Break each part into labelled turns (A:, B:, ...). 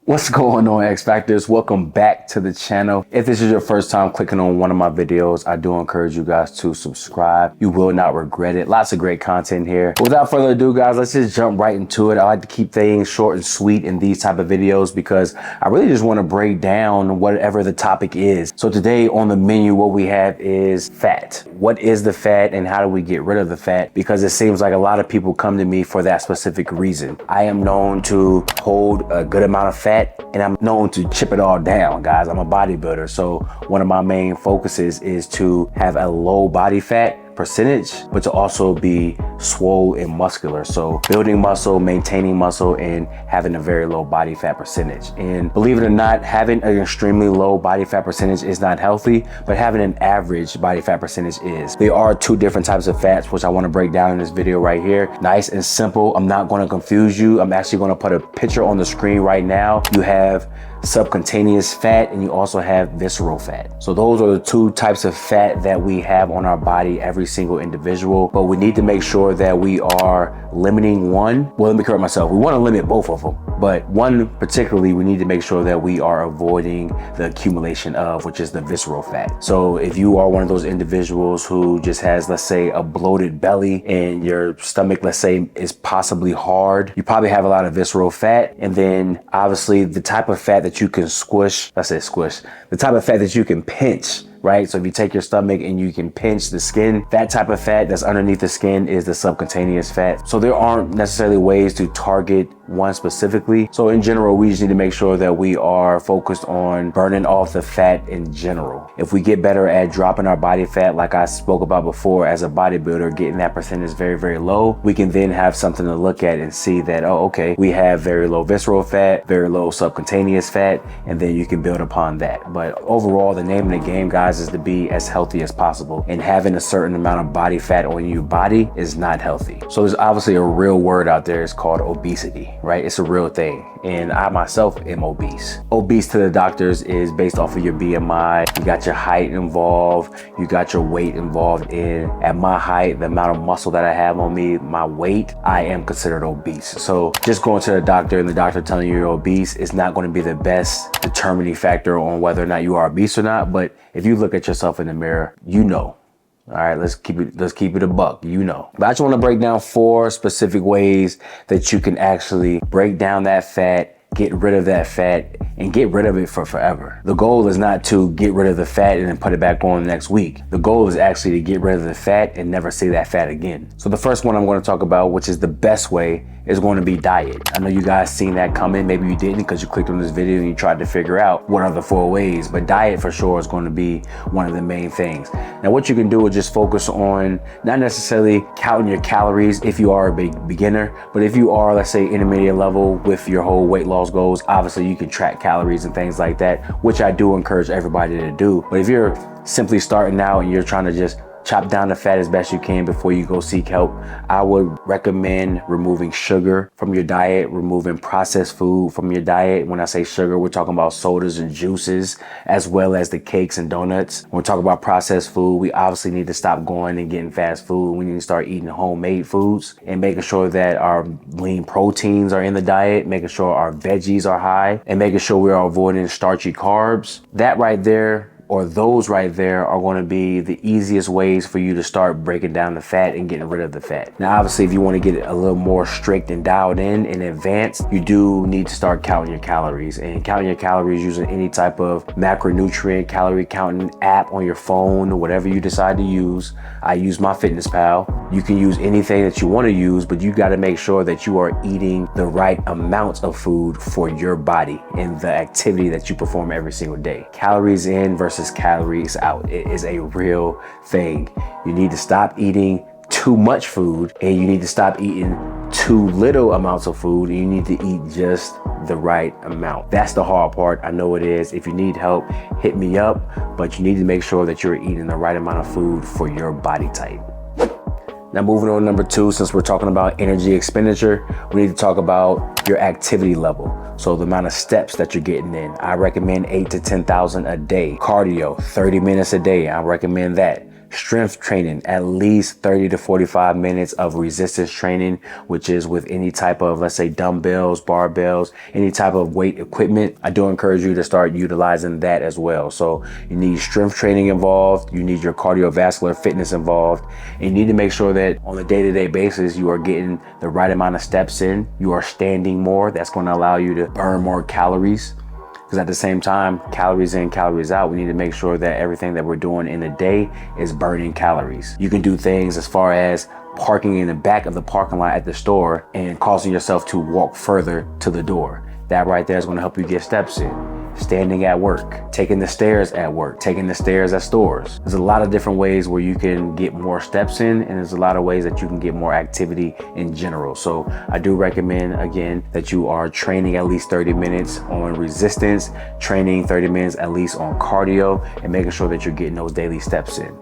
A: What's going on, X Factors? Welcome back to the channel. If this is your first time clicking on one of my videos, I do encourage you guys to subscribe. You will not regret it. Lots of great content here. But without further ado, guys, let's just jump right into it. I like to keep things short and sweet in these type of videos because I really just want to break down whatever the topic is. So today on the menu, what we have is fat. What is the fat and how do we get rid of the fat? Because it seems like a lot of people come to me for that specific reason. I am known to hold a good amount of fat, and I'm known to chip it all down, guys. I'm a bodybuilder, so one of my main focuses is to have a low body fat percentage, but to also be swole and muscular. So building muscle, maintaining muscle, and having a very low body fat percentage. And believe it or not, having an extremely low body fat percentage is not healthy, but having an average body fat percentage is. There are two different types of fats, which I want to break down in this video right here. Nice and simple. I'm not going to confuse you. I'm actually going to put a picture on the screen right now. You have subcutaneous fat and you also have visceral fat. So those are the two types of fat that we have on our body, every single individual, but we need to make sure that we are limiting one. Well, let me correct myself. We want to limit both of them, but one particularly, we need to make sure that we are avoiding the accumulation of, which is the visceral fat. So if you are one of those individuals who just has, let's say, a bloated belly and your stomach, let's say, is possibly hard, you probably have a lot of visceral fat. And then obviously the type of fat that you can squish, the type of fat that you can pinch, right? So if you take your stomach and you can pinch the skin, that type of fat that's underneath the skin is the subcutaneous fat. So there aren't necessarily ways to target one specifically. So in general, we just need to make sure that we are focused on burning off the fat in general. If we get better at dropping our body fat, like I spoke about before, as a bodybuilder, getting that percentage very, very low, we can then have something to look at and see that, oh, okay, we have very low visceral fat, very low subcutaneous fat, and then you can build upon that. But overall, the name of the game, guys, is to be as healthy as possible. And having a certain amount of body fat on your body is not healthy. So there's obviously a real word out there. It's called obesity, right? It's a real thing. And I myself am obese. Obese to the doctors is based off of your BMI. You got your height involved. You got your weight involved in. At my height, the amount of muscle that I have on me, my weight, I am considered obese. So just going to the doctor and the doctor telling you you're obese is not going to be the best determining factor on whether or not you are obese or not. But if you look at yourself in the mirror, you know. All right, let's keep it a buck, you know. But I just want to break down 4 specific ways that you can actually break down that fat, get rid of that fat, and get rid of it for forever. The goal is not to get rid of the fat and then put it back on the next week. The goal is actually to get rid of the fat and never see that fat again. So the first one I'm going to talk about, which is the best way, is going to be diet. I know you guys seen that coming. Maybe you didn't because you clicked on this video and you tried to figure out what are the 4 ways, but diet for sure is going to be one of the main things. Now what you can do is just focus on not necessarily counting your calories if you are a big beginner, but if you are, let's say, intermediate level with your whole weight loss goals, obviously you can track calories and things like that, which I do encourage everybody to do. But if you're simply starting out and you're trying to just chop down the fat as best you can before you go seek help, I would recommend removing sugar from your diet, removing processed food from your diet. When I say sugar, we're talking about sodas and juices, as well as the cakes and donuts. When we talk about processed food, we obviously need to stop going and getting fast food. We need to start eating homemade foods and making sure that our lean proteins are in the diet, making sure our veggies are high, and making sure we are avoiding starchy carbs. That right there, or those right there, are going to be the easiest ways for you to start breaking down the fat and getting rid of the fat. Now, obviously, if you want to get a little more strict and dialed in advance, you do need to start counting your calories, and counting your calories using any type of macronutrient calorie counting app on your phone or whatever you decide to use. I use my FitnessPal. You can use anything that you want to use, but you got to make sure that you are eating the right amount of food for your body and the activity that you perform every single day. Calories in versus calories out. It is a real thing. You need to stop eating too much food and you need to stop eating too little amounts of food, and you need to eat just the right amount. That's the hard part. I know it is. If you need help, hit me up, but you need to make sure that you're eating the right amount of food for your body type. Now moving on to number 2, since we're talking about energy expenditure, we need to talk about your activity level. So the amount of steps that you're getting in. I recommend 8,000 to 10,000 a day. Cardio, 30 minutes a day. I recommend that. Strength training, at least 30 to 45 minutes of resistance training, which is with any type of, let's say, dumbbells, barbells, any type of weight equipment. I do encourage you to start utilizing that as well. So you need strength training involved, you need your cardiovascular fitness involved, and you need to make sure that on a day-to-day basis, you are getting the right amount of steps in, you are standing more. That's going to allow you to burn more calories. Because at the same time, calories in, calories out, we need to make sure that everything that we're doing in a day is burning calories. You can do things as far as parking in the back of the parking lot at the store and causing yourself to walk further to the door. That right there is going to help you get steps in. Standing at work, taking the stairs at work, taking the stairs at stores. There's a lot of different ways where you can get more steps in, and there's a lot of ways that you can get more activity in general. So I do recommend, again, that you are training at least 30 minutes on resistance, training 30 minutes at least on cardio, and making sure that you're getting those daily steps in.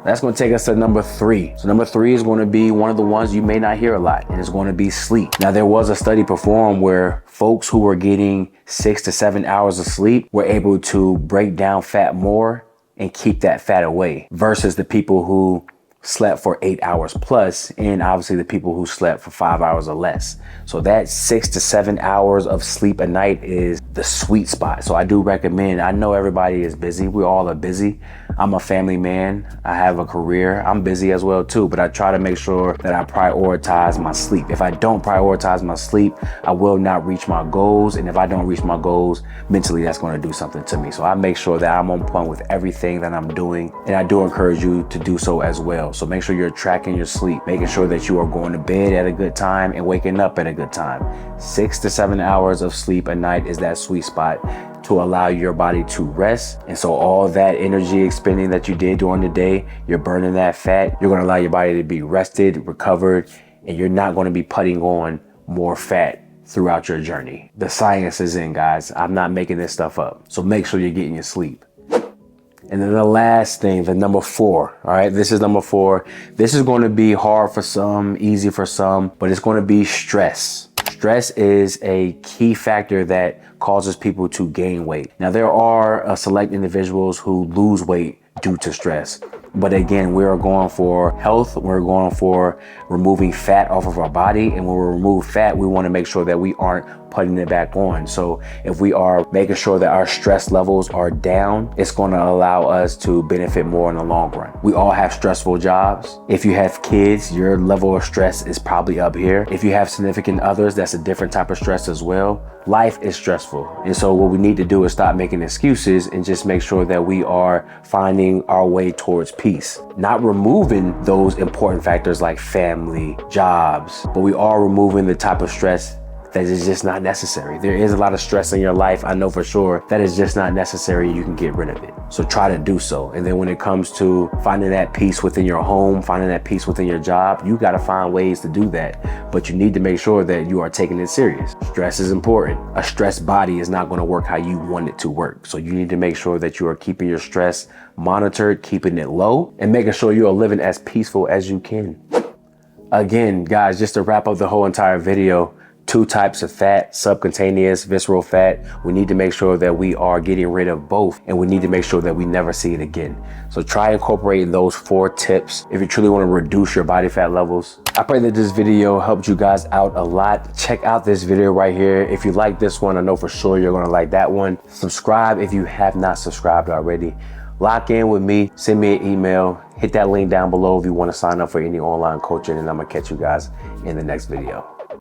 A: That's going to take us to number 3. So number 3 is going to be one of the ones you may not hear a lot, and it's going to be sleep. Now, there was a study performed where folks who were getting 6 to 7 hours of sleep were able to break down fat more and keep that fat away versus the people who slept for 8 hours plus, and obviously the people who slept for 5 hours or less. So that 6 to 7 hours of sleep a night is the sweet spot. So I do recommend, I know everybody is busy. We all are busy. I'm a family man. I have a career. I'm busy as well too, but I try to make sure that I prioritize my sleep. If I don't prioritize my sleep, I will not reach my goals. And if I don't reach my goals, mentally, that's going to do something to me. So I make sure that I'm on point with everything that I'm doing. And I do encourage you to do so as well. So make sure you're tracking your sleep, making sure that you are going to bed at a good time and waking up at a good time. 6 to 7 hours of sleep a night is that sweet spot to allow your body to rest. And so all that energy expending that you did during the day, you're burning that fat. You're going to allow your body to be rested, recovered, and you're not going to be putting on more fat throughout your journey. The science is in, guys. I'm not making this stuff up. So make sure you're getting your sleep. And then the last thing, the number 4, all right, this is number 4. This is going to be hard for some, easy for some, but it's going to be stress. Stress is a key factor that causes people to gain weight. Now, there are select individuals who lose weight due to stress. But again, we are going for health. We're going for removing fat off of our body. And when we remove fat, we want to make sure that we aren't putting it back on. So if we are making sure that our stress levels are down, it's going to allow us to benefit more in the long run. We all have stressful jobs. If you have kids, your level of stress is probably up here. If you have significant others, that's a different type of stress as well. Life is stressful. And so what we need to do is stop making excuses and just make sure that we are finding our way towards peace. Not removing those important factors like family, jobs, but we are removing the type of stress that is just not necessary. There is a lot of stress in your life, I know for sure, that is just not necessary. You can get rid of it. So try to do so. And then when it comes to finding that peace within your home, finding that peace within your job, you got to find ways to do that. But you need to make sure that you are taking it serious. Stress is important. A stressed body is not going to work how you want it to work. So you need to make sure that you are keeping your stress monitored, keeping it low, and making sure you are living as peaceful as you can. Again, guys, just to wrap up the whole entire video, 2 types of fat, subcutaneous, visceral fat. We need to make sure that we are getting rid of both, and we need to make sure that we never see it again. So try incorporating those 4 tips if you truly want to reduce your body fat levels. I pray that this video helped you guys out a lot. Check out this video right here. If you like this one, I know for sure you're going to like that one. Subscribe if you have not subscribed already. Lock in with me, send me an email, hit that link down below if you want to sign up for any online coaching, and I'm going to catch you guys in the next video.